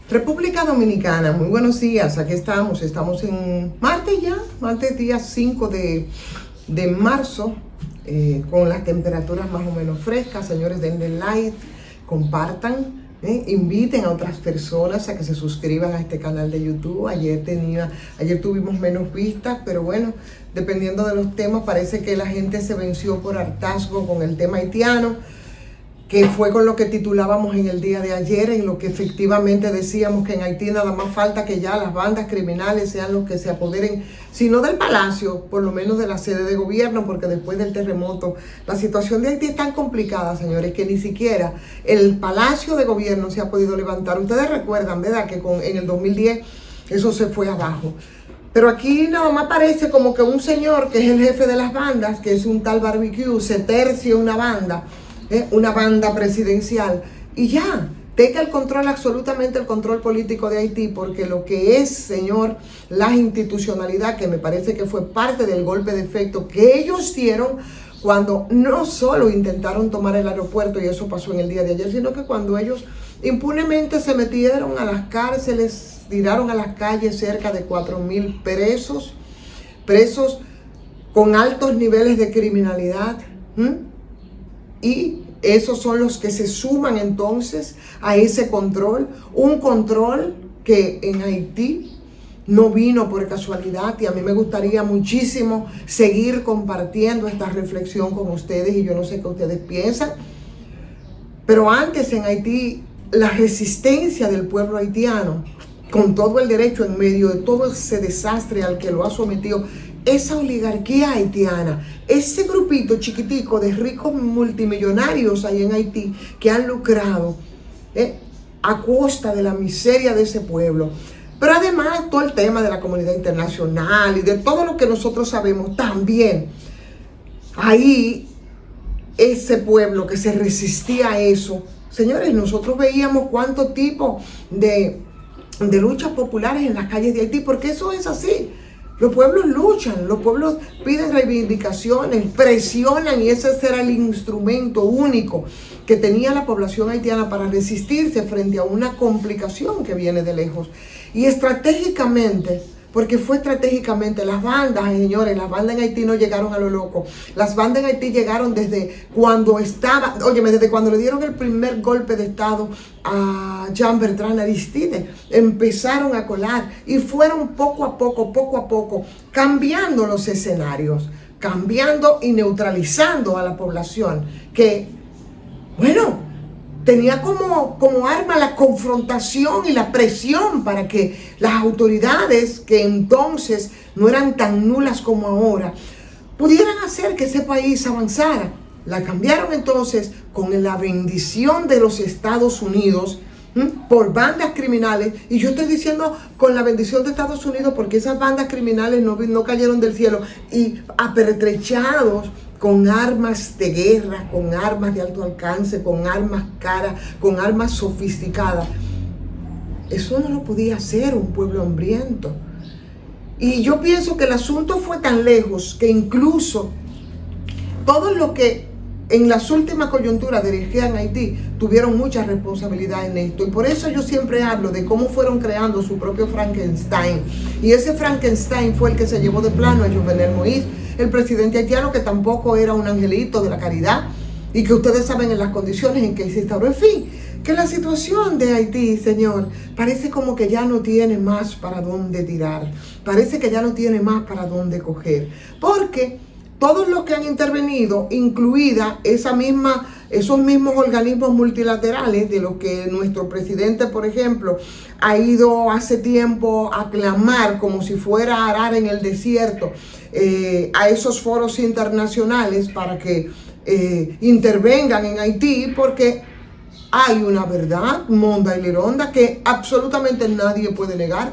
República Dominicana, muy buenos días, aquí estamos en martes ya, martes día 5 de marzo, con las temperaturas más o menos frescas. Señores, denle like, compartan, inviten a otras personas a que se suscriban a este canal de YouTube. Ayer tuvimos menos vistas, pero bueno, dependiendo de los temas, parece que la gente se venció por hartazgo con el tema haitiano, que fue con lo que titulábamos en el día de ayer, en lo que efectivamente decíamos que en Haití nada más falta que ya las bandas criminales sean los que se apoderen, si no del palacio, por lo menos de la sede de gobierno, porque después del terremoto, la situación de Haití es tan complicada, señores, que ni siquiera el palacio de gobierno se ha podido levantar. Ustedes recuerdan, ¿verdad?, que en el 2010 eso se fue abajo. Pero aquí nada más parece como que un señor que es el jefe de las bandas, que es un tal Barbecue, se tercia una banda presidencial y ya, tenga el control, absolutamente el control político de Haití, porque lo que es, señor, la institucionalidad, que me parece que fue parte del golpe de efecto que ellos dieron cuando no solo intentaron tomar el aeropuerto, y eso pasó en el día de ayer, sino que cuando ellos impunemente se metieron a las cárceles, tiraron a las calles cerca de 4,000 presos con altos niveles de criminalidad. Y esos son los que se suman entonces a ese control, un control que en Haití no vino por casualidad, y a mí me gustaría muchísimo seguir compartiendo esta reflexión con ustedes, y yo no sé qué ustedes piensan, pero antes en Haití la resistencia del pueblo haitiano, con todo el derecho en medio de todo ese desastre al que lo ha sometido esa oligarquía haitiana, ese grupito chiquitico de ricos multimillonarios ahí en Haití que han lucrado a costa de la miseria de ese pueblo. Pero además todo el tema de la comunidad internacional y de todo lo que nosotros sabemos también. Ahí ese pueblo que se resistía a eso, señores, nosotros veíamos cuánto tipo de luchas populares en las calles de Haití, porque eso es así. Los pueblos luchan, los pueblos piden reivindicaciones, presionan, y ese era el instrumento único que tenía la población haitiana para resistirse frente a una complicación que viene de lejos. Y estratégicamente, porque fue estratégicamente, las bandas, señores, las bandas en Haití no llegaron a lo loco. Las bandas en Haití llegaron desde cuando desde cuando le dieron el primer golpe de Estado a Jean-Bertrand Aristide. Empezaron a colar y fueron poco a poco, cambiando los escenarios, cambiando y neutralizando a la población que, bueno, tenía como arma la confrontación y la presión para que las autoridades, que entonces no eran tan nulas como ahora, pudieran hacer que ese país avanzara. La cambiaron entonces con la bendición de los Estados Unidos por bandas criminales. Y yo estoy diciendo con la bendición de Estados Unidos porque esas bandas criminales no cayeron del cielo, y apertrechados con armas de guerra, con armas de alto alcance, con armas caras, con armas sofisticadas. Eso no lo podía hacer un pueblo hambriento. Y yo pienso que el asunto fue tan lejos que incluso todos los que en las últimas coyunturas dirigían Haití tuvieron mucha responsabilidad en esto. Y por eso yo siempre hablo de cómo fueron creando su propio Frankenstein. Y ese Frankenstein fue el que se llevó de plano a Jovenel Moïse, el presidente haitiano, que tampoco era un angelito de la caridad, y que ustedes saben en las condiciones en que se instauró. En fin, que la situación de Haití, señor, parece como que ya no tiene más para dónde tirar, parece que ya no tiene más para dónde coger, porque todos los que han intervenido, incluida esos mismos organismos multilaterales de los que nuestro presidente, por ejemplo, ha ido hace tiempo a clamar como si fuera a arar en el desierto, a esos foros internacionales para que intervengan en Haití, porque hay una verdad monda y lironda que absolutamente nadie puede negar,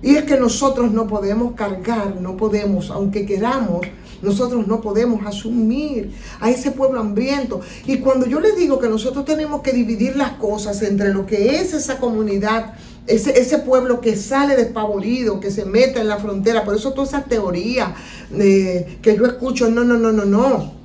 y es que nosotros no podemos cargar, no podemos, aunque queramos, nosotros no podemos asumir a ese pueblo hambriento. Y cuando yo les digo que nosotros tenemos que dividir las cosas entre lo que es esa comunidad ese pueblo que sale despavorido, que se mete en la frontera. Por eso todas esas teorías que yo escucho, no.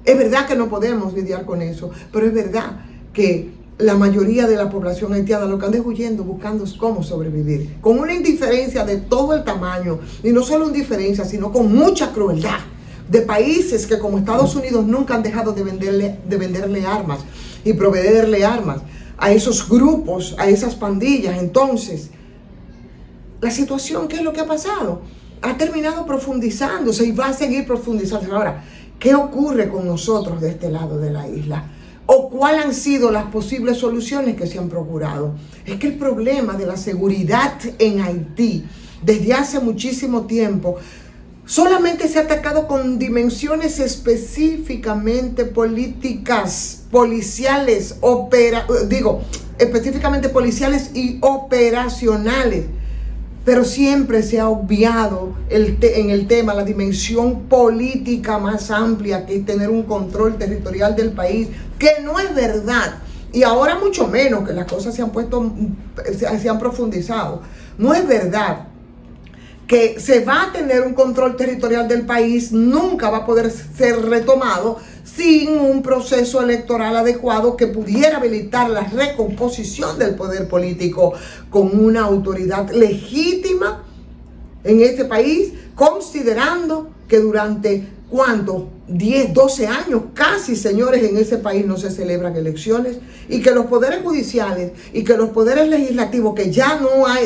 Es verdad que no podemos lidiar con eso, pero es verdad que la mayoría de la población haitiana lo que anda es huyendo, buscando cómo sobrevivir, con una indiferencia de todo el tamaño, y no solo indiferencia, sino con mucha crueldad, de países que como Estados Unidos nunca han dejado de venderle armas y proveerle armas a esos grupos, a esas pandillas. Entonces, la situación, ¿qué es lo que ha pasado? Ha terminado profundizándose y va a seguir profundizándose. Ahora, ¿qué ocurre con nosotros de este lado de la isla? ¿O cuáles han sido las posibles soluciones que se han procurado? Es que el problema de la seguridad en Haití, desde hace muchísimo tiempo, solamente se ha atacado con dimensiones específicamente políticas, policiales, específicamente policiales y operacionales. Pero siempre se ha obviado en el tema la dimensión política más amplia, que es tener un control territorial del país, que no es verdad. Y ahora mucho menos, que las cosas se han profundizado. No es verdad que se va a tener un control territorial del país, nunca va a poder ser retomado sin un proceso electoral adecuado que pudiera habilitar la recomposición del poder político con una autoridad legítima en este país, considerando que durante, ¿cuánto? 10, 12 años casi, señores, en ese país no se celebran elecciones, y que los poderes judiciales y que los poderes legislativos, que ya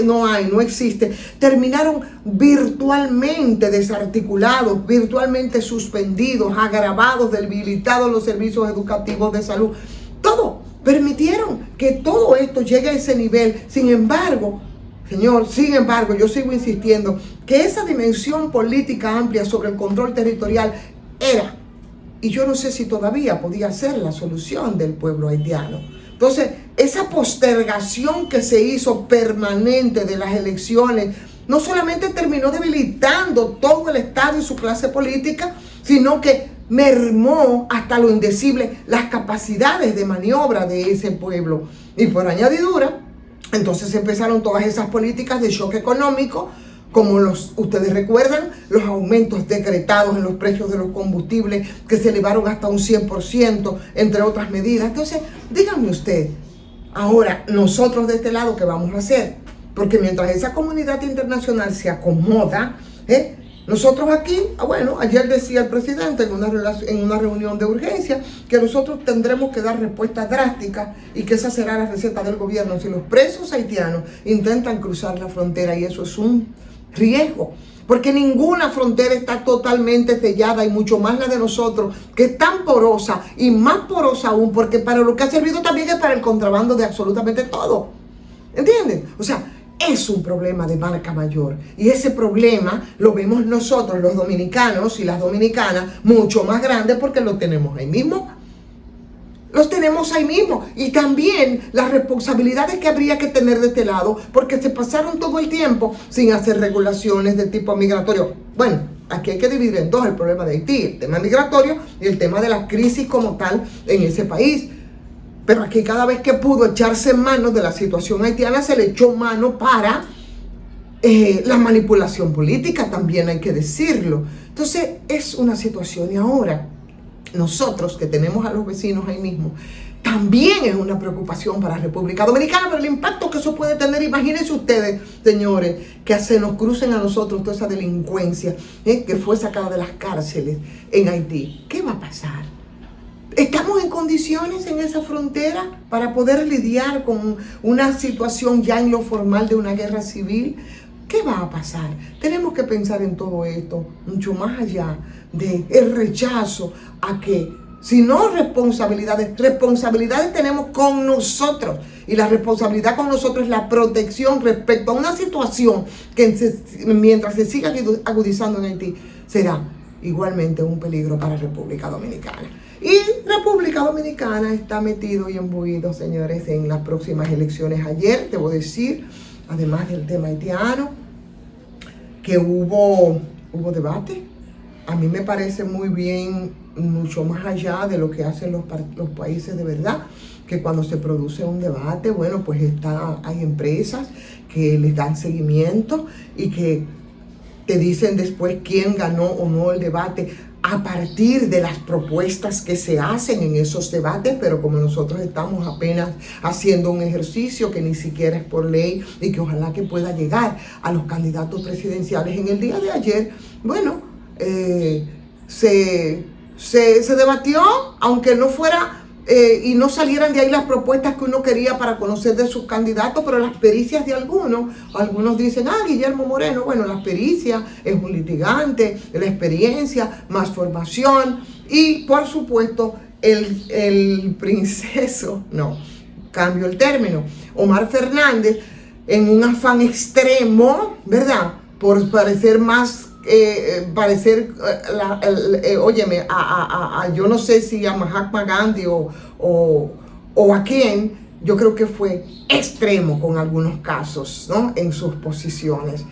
no existen, terminaron virtualmente desarticulados, virtualmente suspendidos, agravados, debilitados los servicios educativos de salud. Todo permitieron que todo esto llegue a ese nivel. Sin embargo, yo sigo insistiendo que esa dimensión política amplia sobre el control territorial era, y yo no sé si todavía podía ser, la solución del pueblo haitiano. Entonces, esa postergación que se hizo permanente de las elecciones no solamente terminó debilitando todo el Estado y su clase política, sino que mermó hasta lo indecible las capacidades de maniobra de ese pueblo. Y por añadidura, entonces empezaron todas esas políticas de choque económico, como ustedes recuerdan, los aumentos decretados en los precios de los combustibles que se elevaron hasta un 100%, entre otras medidas. Entonces, díganme usted, ahora nosotros de este lado, ¿qué vamos a hacer? Porque mientras esa comunidad internacional se acomoda, nosotros aquí, ayer decía el presidente en una reunión de urgencia que nosotros tendremos que dar respuestas drásticas, y que esa será la receta del gobierno si los presos haitianos intentan cruzar la frontera, y eso es un riesgo, porque ninguna frontera está totalmente sellada, y mucho más la de nosotros, que es tan porosa, y más porosa aún, porque para lo que ha servido también es para el contrabando de absolutamente todo. ¿Entienden? O sea, es un problema de marca mayor, y ese problema lo vemos nosotros los dominicanos y las dominicanas mucho más grande, porque lo tenemos ahí mismo. Los tenemos ahí mismo. Y también las responsabilidades que habría que tener de este lado, porque se pasaron todo el tiempo sin hacer regulaciones de tipo migratorio. Bueno, aquí hay que dividir en dos el problema de Haití, el tema migratorio y el tema de la crisis como tal en ese país. Pero aquí, cada vez que pudo echarse mano de la situación haitiana, se le echó mano para la manipulación política, también hay que decirlo. Entonces, es una situación. Y ahora, nosotros que tenemos a los vecinos ahí mismo, también es una preocupación para República Dominicana, pero el impacto que eso puede tener, imagínense ustedes, señores, que se nos crucen a nosotros toda esa delincuencia que fue sacada de las cárceles en Haití. ¿Qué va a pasar? ¿Estamos en condiciones en esa frontera para poder lidiar con una situación ya en lo formal de una guerra civil? ¿Qué va a pasar? Tenemos que pensar en todo esto, mucho más allá del rechazo a que, si no responsabilidades tenemos con nosotros. Y la responsabilidad con nosotros es la protección respecto a una situación que mientras se siga agudizando en Haití, será igualmente un peligro para República Dominicana. Y República Dominicana está metido y embuido, señores, en las próximas elecciones. Ayer, debo decir, además del tema haitiano, que hubo debate a mí me parece muy bien, mucho más allá de lo que hacen los países de verdad, que cuando se produce un debate, bueno, pues hay empresas que les dan seguimiento y que te dicen después quién ganó o no el debate a partir de las propuestas que se hacen en esos debates, pero como nosotros estamos apenas haciendo un ejercicio que ni siquiera es por ley y que ojalá que pueda llegar a los candidatos presidenciales. En el día de ayer, bueno, se debatió, aunque no fuera y no salieran de ahí las propuestas que uno quería para conocer de sus candidatos, pero las pericias de algunos dicen, Guillermo Moreno, bueno, las pericias, es un litigante, la experiencia, más formación, y por supuesto, el princeso, no, cambio el término, Omar Fernández, en un afán extremo, ¿verdad?, por parecer más óyeme, yo no sé si a Mahatma Gandhi o a quién, yo creo que fue extremo con algunos casos, ¿no?, en sus posiciones.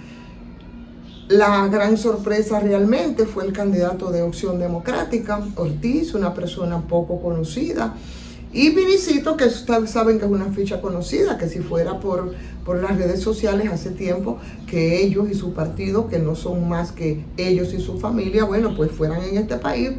La gran sorpresa realmente fue el candidato de Opción Democrática, Ortiz, una persona poco conocida, y Vinicito, que ustedes saben que es una ficha conocida, que si fuera por las redes sociales hace tiempo que ellos y su partido, que no son más que ellos y su familia, bueno, pues fueran en este país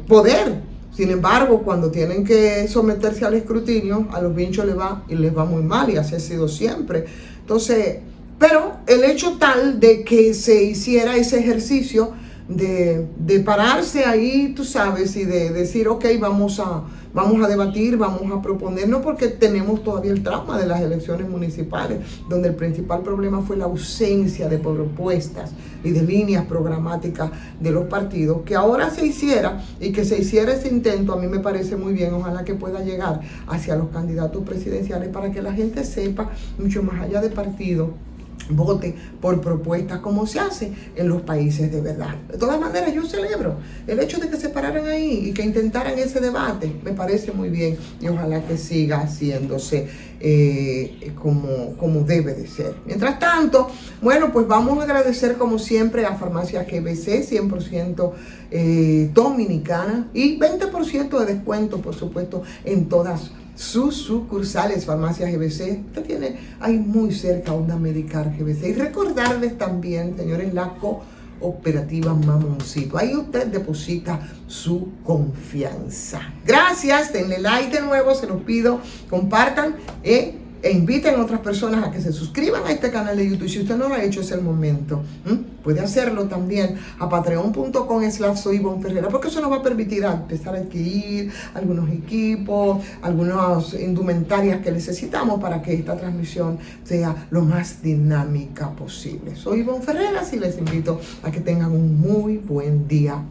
poder. Sin embargo, cuando tienen que someterse al escrutinio, a los vinchos les va muy mal, y así ha sido siempre. Entonces, pero el hecho tal de que se hiciera ese ejercicio de pararse ahí, tú sabes, y de decir, ok, vamos a debatir, vamos a proponer, no porque tenemos todavía el trauma de las elecciones municipales, donde el principal problema fue la ausencia de propuestas y de líneas programáticas de los partidos, que ahora se hiciera, y que se hiciera ese intento, a mí me parece muy bien. Ojalá que pueda llegar hacia los candidatos presidenciales para que la gente sepa, mucho más allá de partido, vote por propuestas como se hace en los países de verdad. De todas maneras, yo celebro el hecho de que se pararan ahí y que intentaran ese debate. Me parece muy bien, y ojalá que siga haciéndose como debe de ser. Mientras tanto, bueno, pues vamos a agradecer como siempre a Farmacias GBC, 100% dominicana, y 20% de descuento, por supuesto, en todas sus sucursales. Farmacias GBC, usted tiene ahí muy cerca una Medicar GBC. Y recordarles también, señores, la cooperativa Mamoncito. Ahí usted deposita su confianza. Gracias, denle like de nuevo, se los pido, compartan e inviten a otras personas a que se suscriban a este canal de YouTube. Si usted no lo ha hecho, es el momento. Puede hacerlo también a patreon.com/soyivonferrera, porque eso nos va a permitir empezar a adquirir algunos equipos, algunas indumentarias que necesitamos para que esta transmisión sea lo más dinámica posible. Soy Ivonne Ferreras y les invito a que tengan un muy buen día.